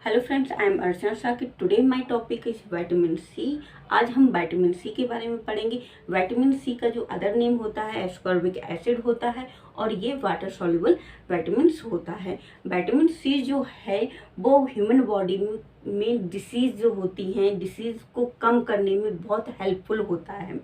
Hello friends, I am Archana Saqib. Today my topic is vitamin C. आज हम vitamin C के बारे में पढ़ेंगे। विटामिन सी का जो अदर नेम होता है एस्कॉर्बिक एसिड होता है और ये वाटर सॉल्युबल विटामिन्स होता है। विटामिन सी जो है वो ह्यूमन बॉडी में डिसीज़ जो होती हैं, डिसीज़ को कम करने में बहुत हेल्पफुल होता है।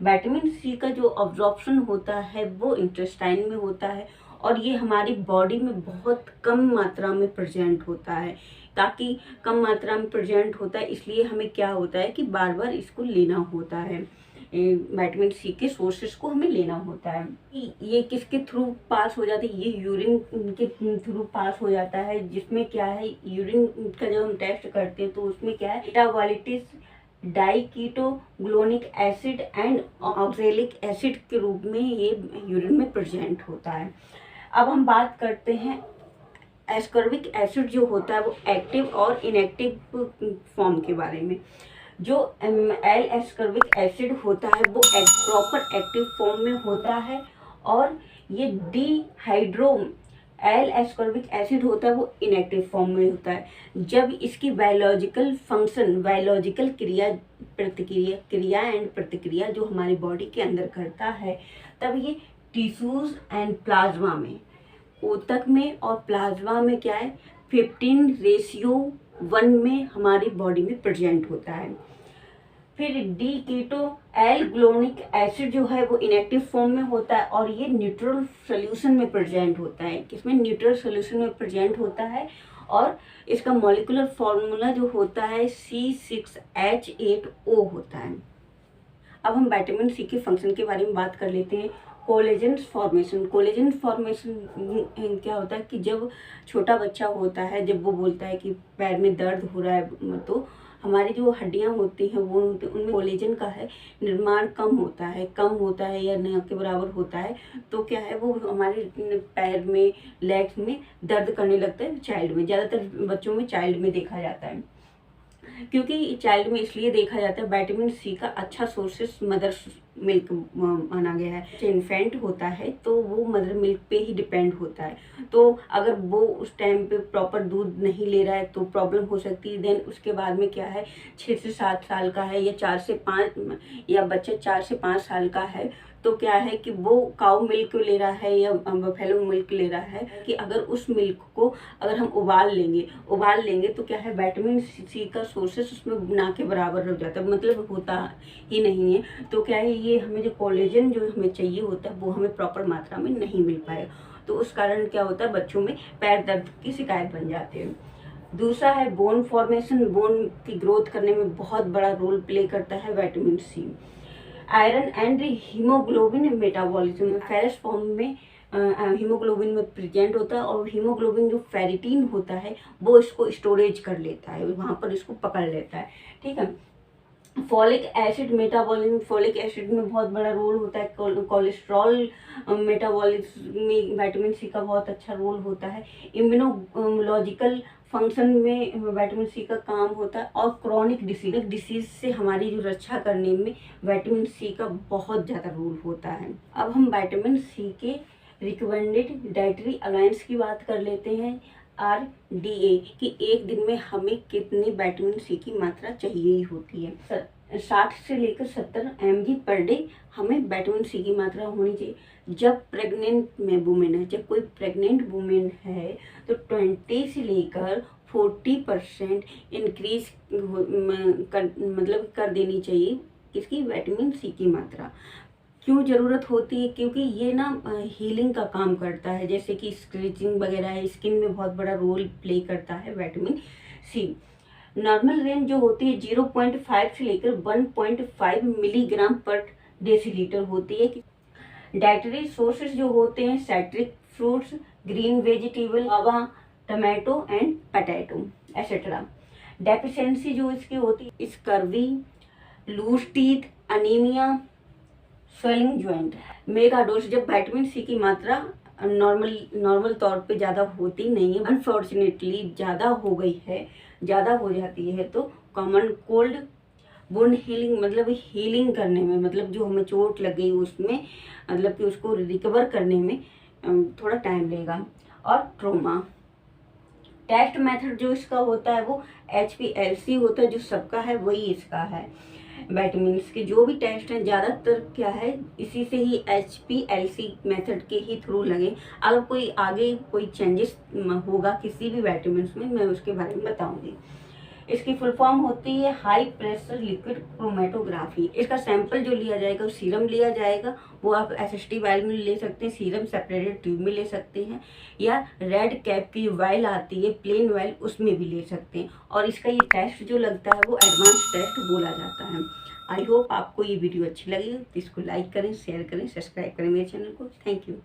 विटामिन सी का जो अब्जॉर्प्शन होता है वो इंटेस्टाइन में होता है और ये हमारी बॉडी में बहुत कम मात्रा में प्रेजेंट होता है। ताकि कम मात्रा में प्रेजेंट होता है इसलिए हमें क्या होता है कि बार बार इसको लेना होता है। विटामिन सी के सोर्सेस को हमें लेना होता है। ये किसके थ्रू पास हो जाता है? ये यूरिन के थ्रू पास हो जाता है, जिसमें क्या है यूरिन का जब हम टेस्ट करते हैं तो उसमें क्या है मेटाबॉलिटिस डाइकीटोग्लोनिक एसिड एंड ऑक्सैलिक एसिड के रूप में ये यूरिन में प्रेजेंट होता है। अब हम बात करते हैं एस्कॉर्बिक एसिड जो होता है वो एक्टिव और इनएक्टिव फॉर्म के बारे में। जो एल एस्कॉर्बिक एसिड होता है वो प्रॉपर एक्टिव फॉर्म में होता है और ये डिहाइड्रो एल एस्कॉर्बिक एसिड होता है वो इनएक्टिव फॉर्म में होता है। जब इसकी बायोलॉजिकल फंक्शन, बायोलॉजिकल क्रिया एंड प्रतिक्रिया जो हमारी बॉडी के अंदर करता है तब ये टिश्यूज एंड प्लाज्मा में, ऊतक में और प्लाज्मा में क्या है 15:1 में हमारी बॉडी में प्रेजेंट होता है। फिर डी कीटो एल ग्लोनिक एसिड जो है वो इनएक्टिव फॉर्म में होता है और ये न्यूट्रल सोल्यूशन में प्रेजेंट होता है। किसमें? न्यूट्रल सोल्यूशन में प्रेजेंट होता है और इसका मॉलिक्यूलर फॉर्मूला जो होता है C6H8O होता है। अब हम विटामिन सी के फंक्शन के बारे में बात कर लेते हैं। कोलेजन फॉर्मेशन क्या होता है कि जब छोटा बच्चा होता है, जब वो बोलता है कि पैर में दर्द हो रहा है तो हमारी जो हड्डियां होती हैं वो उनमें कोलेजन का है निर्माण कम होता है या न के बराबर होता है। तो क्या है वो हमारे पैर में, लेग्स में दर्द करने लगता है चाइल्ड में। ज़्यादातर बच्चों में चाइल्ड में देखा जाता है, क्योंकि चाइल्ड में इसलिए देखा जाता है विटामिन सी का अच्छा सोर्सेस मदर मिल्क माना गया है। इन्फेंट होता है तो वो मदर मिल्क पे ही डिपेंड होता है। तो अगर वो उस टाइम पे प्रॉपर दूध नहीं ले रहा है तो प्रॉब्लम हो सकती है। देन उसके बाद में क्या है 6 से 7 साल का है या 4 से 5 या बच्चा 4 से 5 साल का है तो क्या है कि वो काऊ मिल्क ले रहा है या बफेलो मिल्क ले रहा है कि अगर उस मिल्क को अगर हम उबाल लेंगे तो क्या है विटामिन सी का सोर्सेस उसमें ना के बराबर हो जाता है, मतलब होता ही नहीं है। तो क्या है ये हमें जो कोलेजन जो हमें चाहिए होता है वो हमें प्रॉपर मात्रा में नहीं मिल पाएगा। तो उस कारण क्या होता है बच्चों में पैर दर्द की शिकायत बन जाती है। दूसरा है बोन फॉर्मेशन। बोन की ग्रोथ करने में बहुत बड़ा रोल प्ले करता है vitamin C. Iron and haemoglobin metabolism ferrous form में हीमोग्लोबिन में प्रेजेंट होता है और हीमोग्लोबिन जो फेरिटीन होता है वो इसको स्टोरेज कर लेता है, वहाँ पर इसको पकड़ लेता है। ठीक है। Folic acid metabolism, folic acid में बहुत बड़ा रोल होता है। कोलेस्ट्रॉल मेटाबॉलिज्म में विटामिन सी का बहुत अच्छा रोल होता है। इम्यूनोलॉजिकल फंक्शन में विटामिन सी का काम होता है और क्रॉनिक डिसीज से हमारी जो रक्षा करने में विटामिन सी का बहुत ज़्यादा रोल होता है। अब हम विटामिन सी के रिकमेंडेड डाइटरी अलाउंस की बात कर लेते हैं। RDA कि एक दिन में हमें कितने विटामिन सी की मात्रा चाहिए ही होती है। 60 से लेकर 70 mg पर डे हमें विटामिन सी की मात्रा होनी चाहिए। जब प्रेग्नेंट में वुमेन है, जब कोई प्रेग्नेंट वुमेन है तो 20 से लेकर 40% इंक्रीज कर देनी चाहिए इसकी विटामिन सी की मात्रा। क्यों ज़रूरत होती है? क्योंकि ये ना हीलिंग का काम करता है, जैसे कि स्क्रेचिंग वगैरह है, स्किन में बहुत बड़ा रोल प्ले करता है विटामिन सी। नॉर्मल रेंज जो होती है 0.5 से लेकर 1.5 मिलीग्राम पर डेसीलीटर होती है। डाइटरी सोर्सेज जो होते हैं citric fruits, green vegetable, guava, tomato and potato etcetera. Deficiency जो इसकी होती है scurvy, loose teeth, anaemia, swelling joint. Mega dose जब विटामिन सी की मात्रा नॉर्मल तौर पे ज़्यादा होती नहीं है, अनफॉर्चुनेटली ज़्यादा हो गई है, ज़्यादा हो जाती है तो कॉमन कोल्ड, वुंड हीलिंग मतलब हीलिंग करने में, मतलब जो हमें चोट लग गई उसमें मतलब कि उसको रिकवर करने में थोड़ा टाइम लेगा। और ट्रोमा, टेस्ट मेथड जो इसका होता है वो HPLC होता है, जो सबका है वही इसका है। विटामिन्स के जो भी टेस्ट हैं ज़्यादातर क्या है इसी से ही HPLC मेथड के ही थ्रू लगे। अगर कोई आगे कोई चेंजेस होगा किसी भी विटामिन्स में, मैं उसके बारे में बताऊंगी। इसकी फुल फॉर्म होती है हाई प्रेशर लिक्विड क्रोमेटोग्राफी। इसका सैंपल जो लिया जाएगा वो सीरम लिया जाएगा, वो आप SST वायल में ले सकते हैं, सीरम सेपरेटेड ट्यूब में ले सकते हैं, या रेड कैप की वायल आती है प्लेन वायल उसमें भी ले सकते हैं। और इसका ये टेस्ट जो लगता है वो एडवांस टेस्ट बोला जाता है। आई होप आपको ये वीडियो अच्छी लगी, इसको लाइक करें, शेयर करें, सब्सक्राइब करें मेरे चैनल को। Thank you.